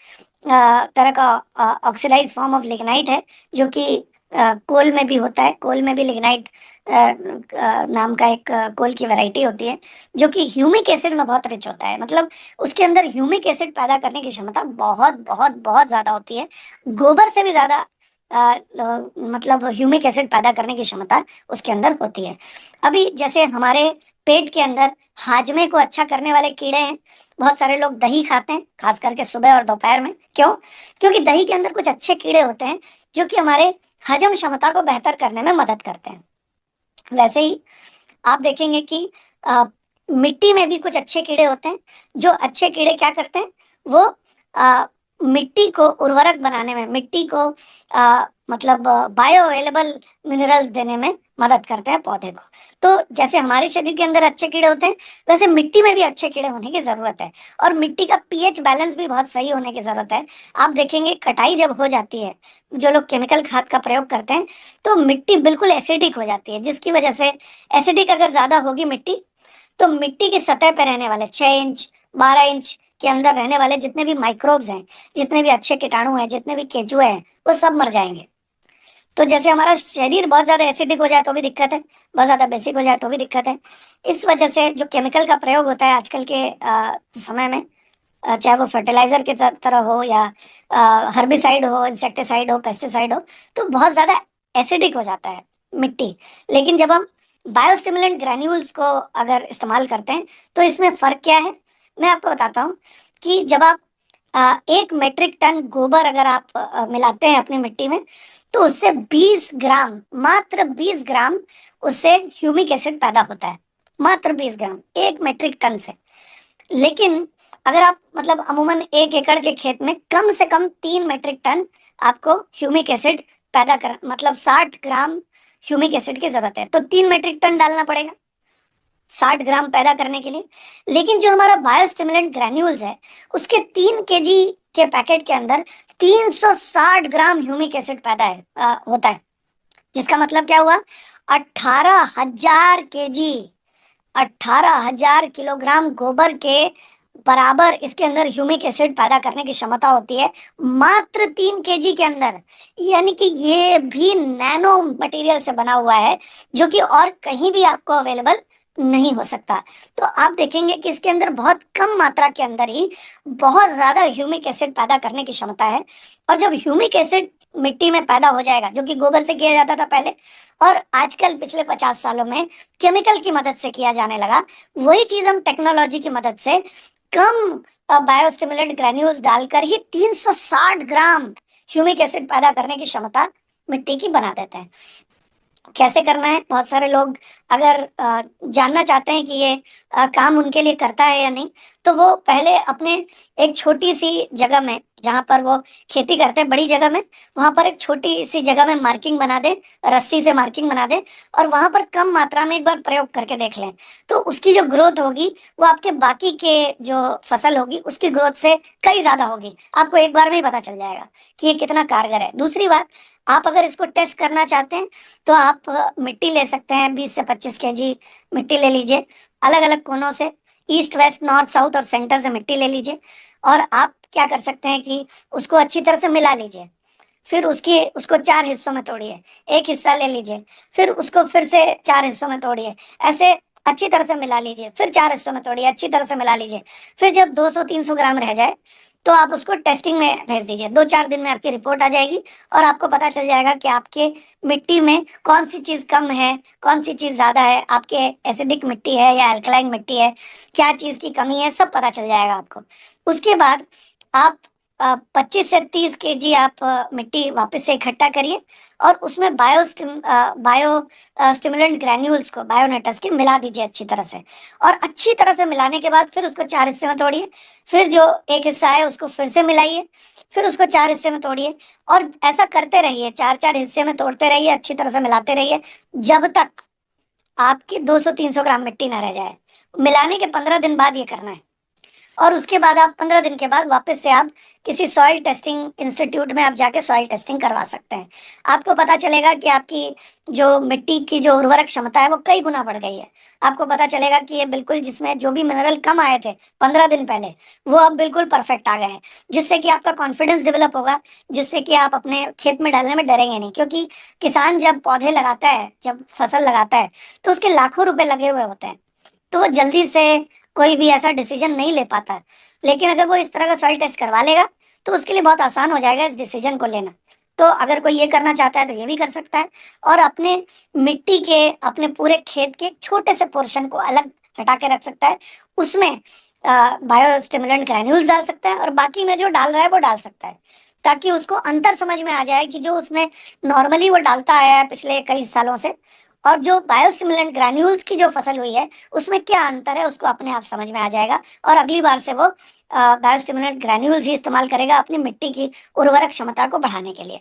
तरह का ऑक्सीडाइज फॉर्म ऑफ लिग्नाइट है जो कि कोल में भी होता है। कोल में भी लिग्नाइट नाम का एक कोल की वैरायटी होती है जो कि ह्यूमिक एसिड में बहुत रिच होता है। मतलब उसके अंदर ह्यूमिक एसिड पैदा करने की क्षमता बहुत बहुत बहुत ज़्यादा होती है। गोबर से भी ज़्यादा मतलब ह्यूमिक एसिड पैदा करने की क्षमता उसके अंदर होती है। अभी जैसे हमारे पेट के अंदर हाजमे को अच्छा करने वाले कीड़े हैं। बहुत सारे लोग दही खाते हैं, खास करके सुबह और दोपहर में। क्यों? क्योंकि दही के अंदर कुछ अच्छे कीड़े होते हैं जो कि हमारे हजम क्षमता को बेहतर करने में मदद करते हैं। वैसे ही आप देखेंगे कि मिट्टी में भी कुछ अच्छे कीड़े होते हैं। जो अच्छे कीड़े क्या करते हैं, वो मिट्टी को उर्वरक बनाने में, मिट्टी को मतलब बायो अवेलेबल मिनरल्स देने में मदद करते हैं पौधे को। तो जैसे हमारे शरीर के अंदर अच्छे कीड़े होते हैं, वैसे मिट्टी में भी अच्छे कीड़े होने की ज़रूरत है और मिट्टी का पीएच बैलेंस भी बहुत सही होने की ज़रूरत है। आप देखेंगे कटाई जब हो जाती है, जो लोग केमिकल खाद का प्रयोग करते हैं, तो मिट्टी बिल्कुल एसिडिक हो जाती है, जिसकी वजह से एसिडिक अगर ज़्यादा होगी मिट्टी, तो मिट्टी की सतह पर रहने वाले 6 इंच 12 इंच के अंदर रहने वाले जितने भी माइक्रोब्स हैं, जितने भी अच्छे कीटाणु हैं, जितने भी केंचुए हैं, वो सब मर जाएंगे। तो जैसे हमारा शरीर बहुत ज़्यादा एसिडिक हो जाए तो भी दिक्कत है, बहुत ज़्यादा बेसिक हो जाए तो भी दिक्कत है। इस वजह से जो केमिकल का प्रयोग होता है आजकल के समय में, चाहे वो फर्टिलाइज़र की तरह हो या हर्बिसाइड हो, इंसेक्टिसाइड हो, पेस्टिसाइड हो, तो बहुत ज़्यादा एसिडिक हो जाता है मिट्टी। लेकिन जब हम बायोस्टिमुलेंट ग्रैन्यूल्स को अगर इस्तेमाल करते हैं, तो इसमें फ़र्क क्या है, मैं आपको बताता हूँ कि जब आप 1 मेट्रिक टन गोबर अगर आप मिलाते हैं अपनी मिट्टी में, तो उससे 20 ग्राम, मात्र 20 ग्राम उससे ह्यूमिक एसिड पैदा होता है। मात्र 20 ग्राम 1 मेट्रिक टन से। लेकिन अगर आप मतलब अमूमन 1 एकड़ के खेत में कम से कम 3 मेट्रिक टन आपको ह्यूमिक एसिड पैदा कर, मतलब 60 ग्राम ह्यूमिक एसिड की ज़रूरत है। तो 3 मेट्रिक टन डालना पड़ेगा 60 ग्राम पैदा करने के लिए। लेकिन जो हमारा बायोस्टिमुलेंट ग्रैन्यूल्स है, उसके 3 केजी के पैकेट के अंदर 360 ग्राम ह्यूमिक एसिड पैदा होता है। जिसका मतलब क्या हुआ, 18,000 केजी, 18,000 किलोग्राम गोबर के बराबर इसके अंदर ह्यूमिक एसिड पैदा करने की क्षमता होती है मात्र 3 केजी के अंदर। यानी कि ये भी नैनो मटेरियल से बना हुआ है जो कि और कहीं भी आपको अवेलेबल नहीं हो सकता। तो आप देखेंगे कि इसके अंदर बहुत कम मात्रा के अंदर ही बहुत ज़्यादा ह्यूमिक एसिड पैदा करने की क्षमता है। और जब ह्यूमिक एसिड मिट्टी में पैदा हो जाएगा, जो कि गोबर से किया जाता था पहले और आजकल पिछले 50 सालों में केमिकल की मदद से किया जाने लगा, वही चीज़ हम टेक्नोलॉजी की मदद से कम बायोस्टिमुलेंट ग्रैन्यूल्स डालकर ही 360 ग्राम ह्यूमिक एसिड पैदा करने की क्षमता मिट्टी की बना देते हैं। कैसे करना है, बहुत सारे लोग अगर जानना चाहते हैं कि ये काम उनके लिए करता है या नहीं, तो वो पहले अपने एक छोटी-सी जगह में, जहाँ पर वो खेती करते हैं बड़ी जगह में, वहाँ पर एक छोटी-सी जगह में मार्किंग बना दें, रस्सी से मार्किंग बना दें और वहाँ पर कम मात्रा में एक बार प्रयोग करके देख लें। तो उसकी जो ग्रोथ होगी, वो आपके बाकी के जो फसल होगी, उसकी ग्रोथ से कई ज़्यादा होगी। आपको एक बार में ही पता चल जाएगा कि ये कितना कारगर है। दूसरी बात, आप अगर इसको टेस्ट करना चाहते हैं, तो आप मिट्टी ले सकते हैं, 20 से 25 केजी मिट्टी ले लीजिए, अलग-अलग कोनों से, ईस्ट, वेस्ट, नॉर्थ, साउथ और सेंटर से मिट्टी ले लीजिए और आप क्या कर सकते हैं कि उसको अच्छी तरह से मिला लीजिए। फिर उसको 4 हिस्सों में तोड़िए, 1 हिस्सा ले लीजिए, फिर उसको फिर से 4 हिस्सों में तोड़िए, ऐसे अच्छी तरह से मिला लीजिए, फिर 4 हिस्सों में तोड़िए, अच्छी तरह से मिला लीजिए। फिर जब 200-300 ग्राम रह जाए, तो आप उसको टेस्टिंग में भेज दीजिए। 2-4 दिन में आपकी रिपोर्ट आ जाएगी और आपको पता चल जाएगा कि आपके मिट्टी में कौन-सी चीज़ कम है, कौन-सी चीज़ ज़्यादा है, आपके एसिडिक मिट्टी है या अल्कलाइन मिट्टी है, क्या चीज़ की कमी है, सब पता चल जाएगा आपको। उसके बाद आप 25 से 30 केजी आप मिट्टी वापस से इकट्ठा करिए और उसमें स्टिमुलेंट ग्रैन्यूल्स को, बायोनेटस के मिला दीजिए अच्छी तरह से और अच्छी तरह से मिलाने के बाद फिर उसको 4 हिस्से में तोड़िए, फिर जो 1 हिस्सा है उसको फिर से मिलाइए, फिर उसको 4 हिस्से में तोड़िए और ऐसा करते रहिए, 4-4 हिस्से में तोड़ते रहिए, अच्छी तरह से मिलाते रहिए, जब तक आपकी 200-300 ग्राम मिट्टी ना रह जाए। मिलाने के 15 दिन बाद ये करना है। और उसके बाद आप 15 दिन के बाद वापस से आप किसी सॉइल टेस्टिंग इंस्टीट्यूट में आप जाके सॉइल टेस्टिंग करवा सकते हैं। आपको पता चलेगा कि आपकी जो मिट्टी की जो उर्वरक क्षमता है वो कई गुना बढ़ गई है। आपको पता चलेगा कि ये बिल्कुल जिसमें जो भी मिनरल कम आए थे 15 दिन पहले, वो अब बिल्कुल परफेक्ट आ गए हैं। जिससे कि आपका कॉन्फिडेंस डेवलप होगा, जिससे कि आप अपने खेत में डालने में डरेंगे नहीं। क्योंकि किसान जब पौधे लगाता है, जब फसल लगाता है, तो उसके लाखों रुपए लगे हुए होते हैं। तो वो जल्दी से कोई भी ऐसा डिसीजन नहीं ले पाता है। लेकिन अगर वो इस तरह का सॉइल टेस्ट करवा लेगा, तो उसके लिए बहुत आसान हो जाएगा इस डिसीजन को लेना। तो अगर कोई ये करना चाहता है, तो ये भी कर सकता है और अपने मिट्टी के, अपने पूरे खेत के एक छोटे से पोर्शन को अलग हटा के रख सकता है। उसमें बायो स्टिमुलेंट ग्रैन्यूल्स डाल सकता है और बाकी में जो डाल रहा है, वो डाल सकता है। ताकि उसको अंतर समझ में आ जाए कि जो उसने नॉर्मली वो डालता आया है पिछले कई सालों से और जो बायोस्टिमुलेंट ग्रैन्यूल्स की जो फसल हुई है, उसमें क्या अंतर है, उसको अपने आप समझ में आ जाएगा और अगली बार से वो बायोस्टिमुलेंट ग्रैन्यूल्स ही इस्तेमाल करेगा अपनी मिट्टी की उर्वरक क्षमता को बढ़ाने के लिए।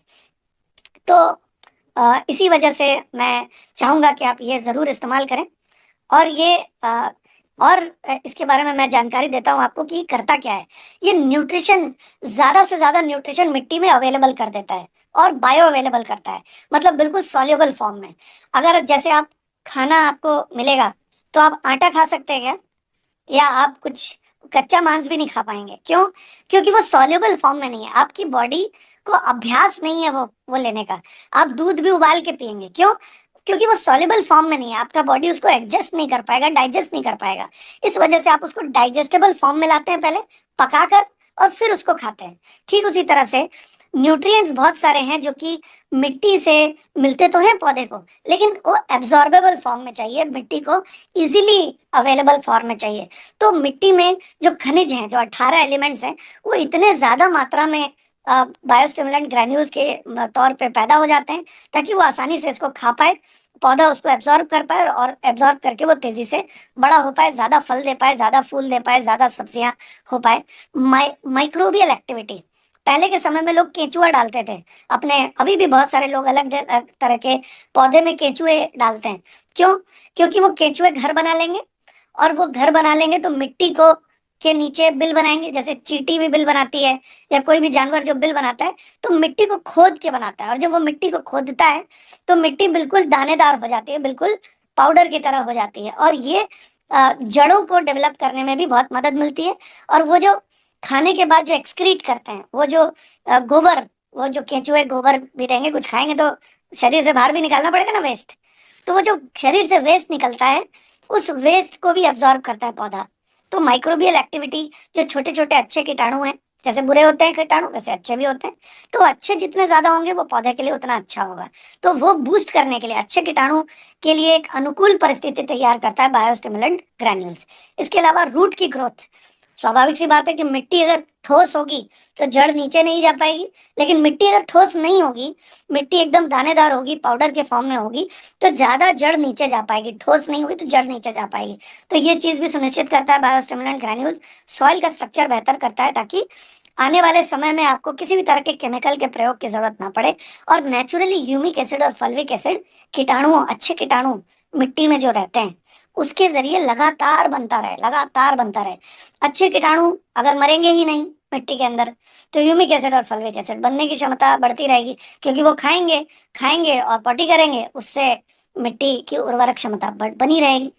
तो इसी वजह से मैं चाहूँगा कि आप ये ज़रूर इस्तेमाल करें और ये इसके बारे में मैं जानकारी देता हूँ आपको कि ये करता क्या है। ये न्यूट्रिशन, ज़्यादा से ज़्यादा न्यूट्रिशन मिट्टी में अवेलेबल कर देता है और बायो अवेलेबल करता है, मतलब बिल्कुल सॉल्युबल फॉर्म में। अगर जैसे आप खाना आपको मिलेगा, तो आप आटा खा सकते हैं क्या? या आप कुछ कच्चा मांस भी नहीं खा पाएँगे। क्यों? क्योंकि वो सॉल्युबल फॉर्म में नहीं है। आपकी बॉडी को अभ्यास नहीं है वो लेने का। आप दूध भी उबाल के पिएँगे। क्यों? क्योंकि वो सॉल्युबल फॉर्म में नहीं है। आपका बॉडी उसको एडजस्ट नहीं कर पाएगा, डाइजेस्ट नहीं कर पाएगा। इस वजह से आप उसको डाइजेस्टेबल फॉर्म में लाते हैं पहले, पकाकर और फिर उसको खाते हैं। ठीक उसी तरह से न्यूट्रिएंट्स बहुत सारे हैं जो कि मिट्टी से मिलते तो हैं पौधे को, लेकिन वो एब्जॉर्बेबल फॉर्म में चाहिए, मिट्टी को इजीली अवेलेबल फॉर्म में चाहिए। तो मिट्टी में जो खनिज हैं, जो 18 एलिमेंट्स हैं, वो इतने ज़्यादा मात्रा में बायोस्टिमुलेंट ग्रैन्यूल्स के तौर पे पैदा हो जाते हैं, ताकि वो आसानी से इसको खा पाए, पौधा उसको एब्जॉर्ब कर पाए और एब्जॉर्ब करके वो तेज़ी से बड़ा हो पाए, ज़्यादा फल दे पाए, ज़्यादा फूल दे पाए, ज़्यादा सब्जियाँ हो पाए। माइक्रोबियल एक्टिविटी, पहले के समय में लोग केंचुआ डालते थे अपने, अभी भी बहुत सारे लोग अलग तरह के पौधे में केंचुए डालते हैं। क्यों? क्योंकि वो केंचुए घर बना लेंगे और वो घर बना लेंगे तो मिट्टी को के नीचे बिल बनाएंगे, जैसे चींटी भी बिल बनाती है या कोई भी जानवर जो बिल बनाता है, तो मिट्टी को खोद के बनाता है और जब वो मिट्टी को खोदता है, तो मिट्टी बिल्कुल दानेदार हो जाती है, बिल्कुल पाउडर की तरह हो जाती है और ये जड़ों को डेवलप करने में भी बहुत मदद मिलती है। और वो जो खाने के बाद जो एक्सक्रीट करते हैं, वो जो गोबर, वो जो केंचुए गोबर भी देंगे, कुछ खाएंगे तो शरीर से बाहर भी निकालना पड़ेगा ना वेस्ट, तो वो जो शरीर से वेस्ट निकलता है, उस वेस्ट को भी अब्जॉर्ब करता है पौधा। तो माइक्रोबियल एक्टिविटी, जो छोटे छोटे अच्छे कीटाणु हैं, जैसे बुरे होते हैं कीटाणु, वैसे अच्छे भी होते हैं, तो अच्छे जितने ज्यादा होंगे वो पौधे के लिए उतना अच्छा होगा। तो वो बूस्ट करने के लिए, अच्छे कीटाणु के लिए एक अनुकूल परिस्थिति तैयार करता है बायोस्टिमुलेंट ग्रैन्यूल्स। इसके अलावा रूट की ग्रोथ, स्वाभाविक सी बात है कि मिट्टी अगर ठोस होगी तो जड़ नीचे नहीं जा पाएगी, लेकिन मिट्टी अगर ठोस नहीं होगी, मिट्टी एकदम दानेदार होगी, पाउडर के फॉर्म में होगी, तो ज्यादा जड़ नीचे जा पाएगी। ठोस नहीं होगी तो जड़ नीचे जा पाएगी। तो ये चीज भी सुनिश्चित करता है बायोस्टिमुलेंट ग्रैन्यूल्स, सॉइल का स्ट्रक्चर बेहतर करता है, ताकि आने वाले समय में आपको किसी भी तरह के केमिकल के प्रयोग की जरूरत ना पड़े, और नेचुरली ह्यूमिक एसिड और फल्विक एसिड, कीटाणुओं, अच्छे कीटाणु मिट्टी में जो रहते हैं, उसके जरिए लगातार बनता रहे, लगातार बनता रहे। अच्छे कीटाणु अगर मरेंगे ही नहीं मिट्टी के अंदर, तो ह्यूमिक एसिड और फल्विक एसिड बनने की क्षमता बढ़ती रहेगी, क्योंकि वो खाएंगे खाएंगे और पॉटी करेंगे, उससे मिट्टी की उर्वरक क्षमता बनी रहेगी।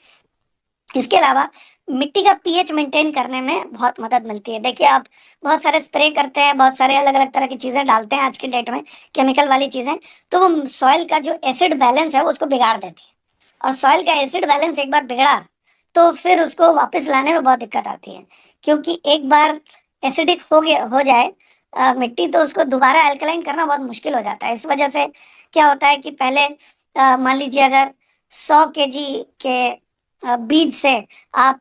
इसके अलावा मिट्टी का पीएच मेंटेन करने में बहुत मदद मिलती है। देखिए, आप बहुत सारे स्प्रे करते हैं, बहुत सारे अलग अलग तरह की चीजें डालते हैं आज की डेट में, केमिकल वाली चीजें, तो वो सॉइल का जो एसिड बैलेंस है उसको बिगाड़ देती है। और सॉइल का एसिड बैलेंस एक बार बिगड़ा तो फिर उसको वापस लाने में बहुत दिक्कत आती है, क्योंकि एक बार एसिडिक हो जाए मिट्टी, तो उसको दोबारा अल्कलाइन करना बहुत मुश्किल हो जाता है। इस वजह से क्या होता है कि पहले मान लीजिए अगर 100 केजी के बीज से आप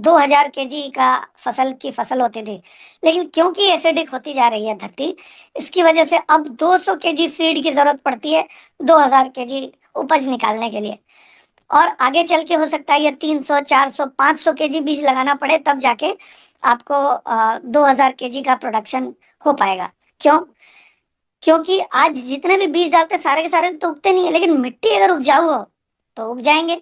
2000 केजी का फसल होती थी, लेकिन क्योंकि एसिडिक होती जा रही है धरती, इसकी वजह से अब 200 केजी सीड की जरूरत पड़ती है 2000 केजी उपज निकालने के लिए। और आगे चल के हो सकता है ये 300, 400, 500 केजी बीज लगाना पड़े, तब जाके आपको 2000 केजी का प्रोडक्शन हो पाएगा। क्यों? क्योंकि आज जितने भी बीज डालते सारे के सारे तो उगते नहीं है, लेकिन मिट्टी अगर उपजाऊ हो तो उग जाएंगे,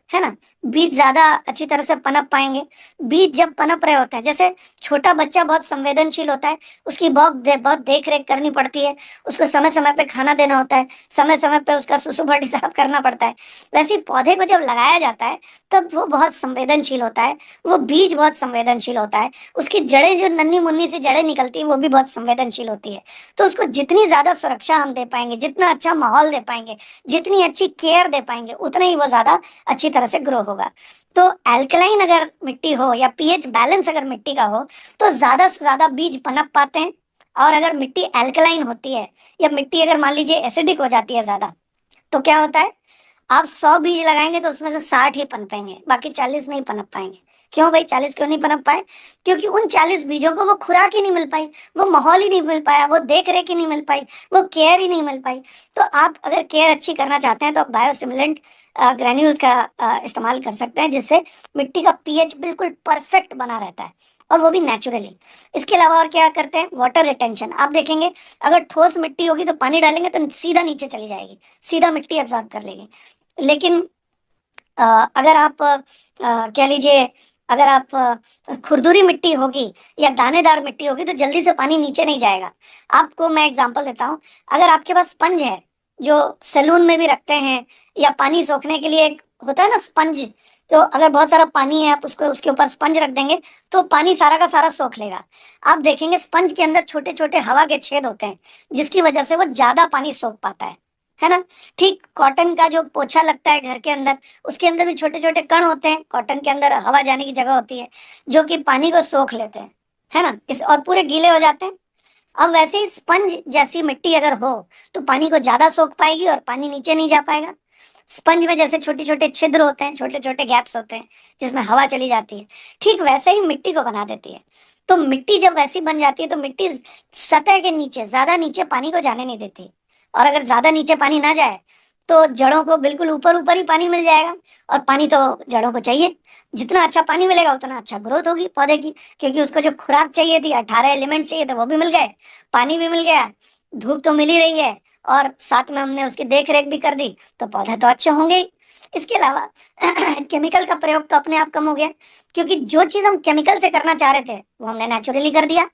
है ना। बीज ज्यादा अच्छी तरह से पनप पाएंगे। बीज जब पनप रहे होते हैं, जैसे छोटा बच्चा बहुत संवेदनशील होता है, उसकी बहुत देख रेख करनी पड़ती है, उसको समय समय पे खाना देना होता है, समय समय पे उसका सुसु भट्टी साफ करना पड़ता है। वैसे ही पौधे को जब लगाया जाता है तब वो बहुत संवेदनशील होता है, वो बीज बहुत संवेदनशील होता है, उसकी जड़ें जो नन्ही मुन्नी से जड़ें निकलती है वो भी बहुत संवेदनशील होती है। तो उसको जितनी ज्यादा सुरक्षा हम दे पाएंगे, जितना अच्छा माहौल दे पाएंगे, जितनी अच्छी केयर दे पाएंगे, उतना ही वो ज्यादा अच्छी तरह से ग्रो होगा। तो अल्कलाइन अगर मिट्टी हो या पीएच बैलेंस अगर मिट्टी का हो तो ज्यादा से ज्यादा बीज पनप पाते हैं। और अगर मिट्टी अल्कलाइन होती है या मिट्टी अगर मान लीजिए एसिडिक हो जाती है ज्यादा, तो क्या होता है, आप 100 बीज लगाएंगे तो उसमें से 60 ही पनपेंगे, बाकी 40 नहीं पनप पाएंगे। क्यों भाई 40 क्यों नहीं पनप पाए? क्योंकि उन 40 बीजों को वो खुराक ही नहीं मिल पाई, वो माहौल ही नहीं मिल पाया, वो देख रेख ही नहीं मिल पाई, वो केयर ही नहीं मिल पाई। तो आप अगर केयर अच्छी करना चाहते हैं तो आप बायोस्टिमुलेंट ग्रेन्यूल्स का इस्तेमाल कर सकते हैं, जिससे मिट्टी का पीएच बिल्कुल परफेक्ट बना रहता है, और वो भी नेचुरली। इसके अलावा और क्या करते हैं, वाटर रिटेंशन। आप देखेंगे अगर ठोस मिट्टी होगी तो पानी डालेंगे तो सीधा नीचे चली जाएगी, सीधा मिट्टी एब्जॉर्ब कर लेगी। लेकिन अगर आप कह लीजिए, अगर आप खुरदुरी मिट्टी होगी या दानेदार मिट्टी होगी तो जल्दी से पानी नीचे नहीं जाएगा। आपको मैं एग्जांपल देता हूँ, अगर आपके पास स्पंज है, जो सैलून में भी रखते हैं, या पानी सोखने के लिए एक होता है ना स्पंज, तो अगर बहुत सारा पानी है आप उसको उसके ऊपर स्पंज रख देंगे तो पानी सारा का सारा सोख लेगा। आप देखेंगे स्पंज के अंदर छोटे छोटे हवा के छेद होते हैं, जिसकी वजह से वो ज्यादा पानी सोख पाता है ना। ठीक कॉटन का जो पोछा लगता है घर के अंदर, उसके अंदर भी छोटे छोटे कण होते हैं, कॉटन के अंदर हवा जाने की जगह होती है, जो कि पानी को सोख लेते हैं, है ना, इस और पूरे गीले हो जाते हैं। अब वैसे ही स्पंज जैसी मिट्टी अगर हो तो पानी को ज्यादा सोख पाएगी और पानी नीचे नहीं जा पाएगा। स्पंज में जैसे छोटे छोटे छिद्र होते हैं, छोटे छोटे गैप्स होते हैं जिसमें हवा चली जाती है, ठीक वैसे ही मिट्टी को बना देती है। तो मिट्टी जब वैसी बन जाती है तो मिट्टी सतह के नीचे, ज्यादा नीचे पानी को जाने नहीं देती, और अगर ज्यादा नीचे पानी ना जाए तो जड़ों को बिल्कुल ऊपर ऊपर ही पानी मिल जाएगा, और पानी तो जड़ों को चाहिए। जितना अच्छा पानी मिलेगा उतना अच्छा ग्रोथ होगी पौधे की, क्योंकि उसको जो खुराक चाहिए थी, 18 एलिमेंट चाहिए थे, वो भी मिल गए, पानी भी मिल गया, धूप तो मिल ही रही है, और साथ में हमने उसकी देख रेख भी कर दी, तो पौधे तो अच्छे होंगे ही। इसके अलावा केमिकल का प्रयोग तो अपने आप कम हो गया, क्योंकि जो चीज हम केमिकल से करना चाह रहे थे वो हमने नेचुरली कर दिया।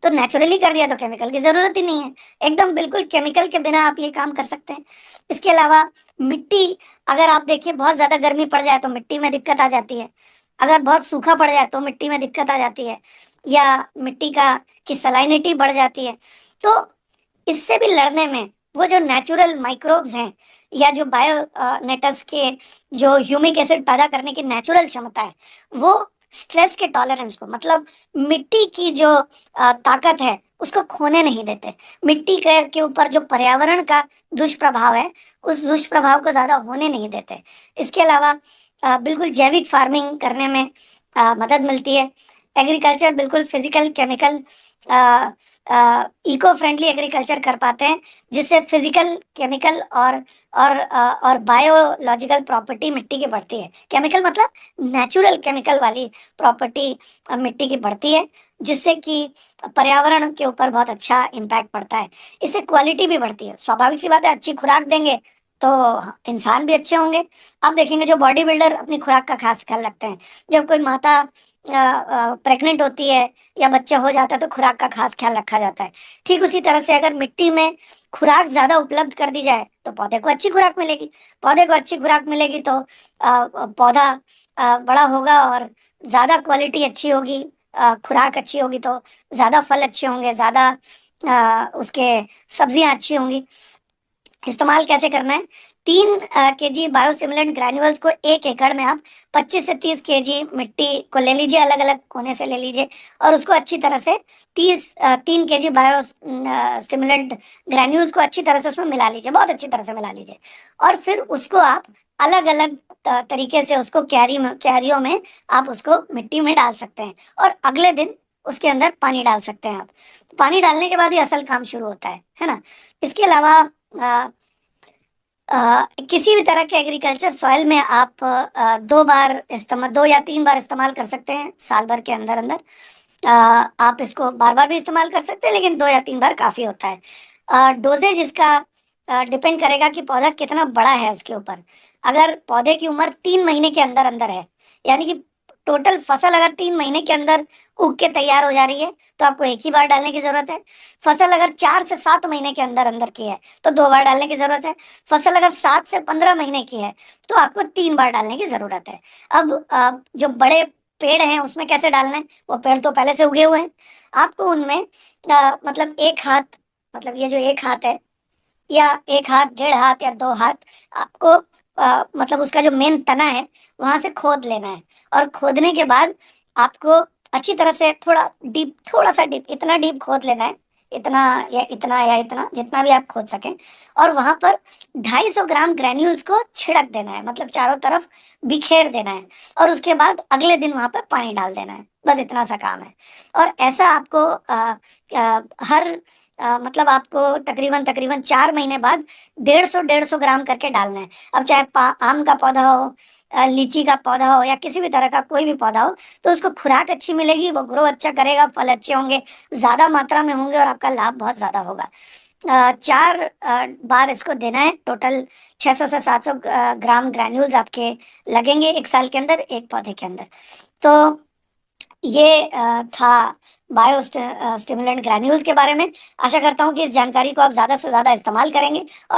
तो नेचुरली कर दिया तो केमिकल की जरूरत ही नहीं है, एकदम बिल्कुल केमिकल के बिना आप ये काम कर सकते हैं। इसके अलावा मिट्टी, अगर आप देखिए बहुत ज्यादा गर्मी पड़ जाए तो मिट्टी में दिक्कत आ जाती है, अगर बहुत सूखा पड़ जाए तो मिट्टी में दिक्कत आ जाती है, या मिट्टी का की सलाइनिटी बढ़ जाती है। तो इससे भी लड़ने में वो जो नेचुरल माइक्रोब्स हैं, या जो बायो नेटस के जो ह्यूमिक एसिड पैदा करने की नेचुरल क्षमता है, वो स्ट्रेस के टॉलरेंस को, मतलब मिट्टी की जो ताकत है उसको खोने नहीं देते। मिट्टी के ऊपर जो पर्यावरण का दुष्प्रभाव है, उस दुष्प्रभाव को ज्यादा होने नहीं देते। इसके अलावा बिल्कुल जैविक फार्मिंग करने में मदद मिलती है। एग्रीकल्चर बिल्कुल physical, chemical, eco friendly agriculture कर पाते हैं, जिससे फिजिकल, केमिकल और बायोलॉजिकल प्रॉपर्टी मिट्टी की बढ़ती है। केमिकल मतलब नेचुरल केमिकल वाली प्रॉपर्टी मिट्टी की बढ़ती है, जिससे कि पर्यावरण के ऊपर बहुत अच्छा इम्पैक्ट पड़ता है। इससे क्वालिटी भी बढ़ती है। स्वाभाविक सी बात है, अच्छी खुराक देंगे तो इंसान भी अच्छे होंगे। आप देखेंगे जो बॉडी बिल्डर अपनी खुराक का खास ख्याल रखते हैं, जब कोई माता प्रेग्नेंट होती है या बच्चा हो जाता है तो खुराक का खास ख्याल रखा जाता है। ठीक उसी तरह से अगर मिट्टी में खुराक ज्यादा उपलब्ध कर दी जाए तो पौधे को अच्छी खुराक मिलेगी। पौधे को अच्छी खुराक मिलेगी तो पौधा बड़ा होगा और ज्यादा क्वालिटी अच्छी होगी, खुराक अच्छी होगी तो ज्यादा फल अच्छे होंगे, ज्यादा उसके सब्जियां अच्छी होंगी। इस्तेमाल कैसे करना है? 3 केजी बायोस्टिमुलेंट ग्रैन्यूल्स को 1 एकड़ में आप 25 से 30 केजी मिट्टी को ले लीजिए, अलग-अलग कोने से ले लीजिए और उसको अच्छी तरह से 3 केजी स्टिमुलेंट ग्रैन्यूल्स को अच्छी तरह से उसमें मिला लीजिए, बहुत अच्छी तरह से मिला लीजिए। और फिर उसको आप अलग-अलग तरीके से उसको क्यारियों में आप उसको मिट्टी में डाल सकते हैं और अगले दिन उसके अंदर पानी डाल सकते हैं आप। पानी डालने के बाद ही असल काम शुरू होता है ना? इसके अलावा अ, किसी भी तरह के एग्रीकल्चर सॉइल में आप 2 बार इस्तेमाल 2 या 3 बार इस्तेमाल कर सकते हैं साल भर के अंदर-अंदर। आप इसको बार-बार भी इस्तेमाल कर सकते हैं, लेकिन 2 या 3 बार काफ़ी होता है। डोज़ेज इसका डिपेंड करेगा कि पौधा कितना बड़ा है उसके ऊपर। अगर पौधे की उम्र 3 महीने के अंदर-अंदर है, यानी कि टोटल फसल अगर 3 महीने के अंदर उग के तैयार हो जा रही है, तो आपको 1 ही बार डालने की ज़रूरत है। फसल अगर 4 से 7 महीने के अंदर-अंदर की है, तो 2 बार डालने की ज़रूरत है। फसल अगर 7 से 15 महीने की है, तो आपको 3 बार डालने की ज़रूरत है। अब जो बड़े पेड़ हैं, उसमें कैसे डालना है? वो पेड़ तो पहले से उगे हुए हैं। आपको उनमें मतलब 1 हाथ, मतलब ये जो 1 हाथ है या 1 हाथ, डेढ़ हाथ या 2 हाथ, आपको मतलब उसका जो मेन तना है, वहाँ से खोद लेना है और खोदने के बाद आपको अच्छी तरह से थोड़ा-सा डीप, इतना डीप खोद लेना है, इतना, जितना भी आप खोद सकें और वहाँ पर 250 ग्राम ग्रैन्यूल्स को छिड़क देना है, मतलब चारों तरफ बिखेर देना है और उसके बाद अगले दिन वहाँ पर पानी डाल देना है। बस इतना सा काम है और ऐसा आपको हर मतलब आपको तकरीबन 4 महीने बाद 150 ग्राम करके डालना है। अब चाहे आम का पौधा हो, लीची का पौधा हो या किसी भी तरह का कोई भी पौधा हो, तो उसको खुराक अच्छी मिलेगी, वो ग्रो अच्छा करेगा, फल अच्छे होंगे, ज़्यादा मात्रा में होंगे और आपका लाभ बहुत ज़्यादा होगा। 4 बार इसको देना है, टोटल 600 से 700 ग्राम ग्रैन्यूल्स आपके लगेंगे 1 साल के अंदर, 1 पौधे के अंदर। तो ये था स्टिमुलेंट ग्रैन्यूल्स के बारे में। आशा करता हूँ कि इस जानकारी को आप ज़्यादा से ज़्यादा इस्तेमाल करेंगे और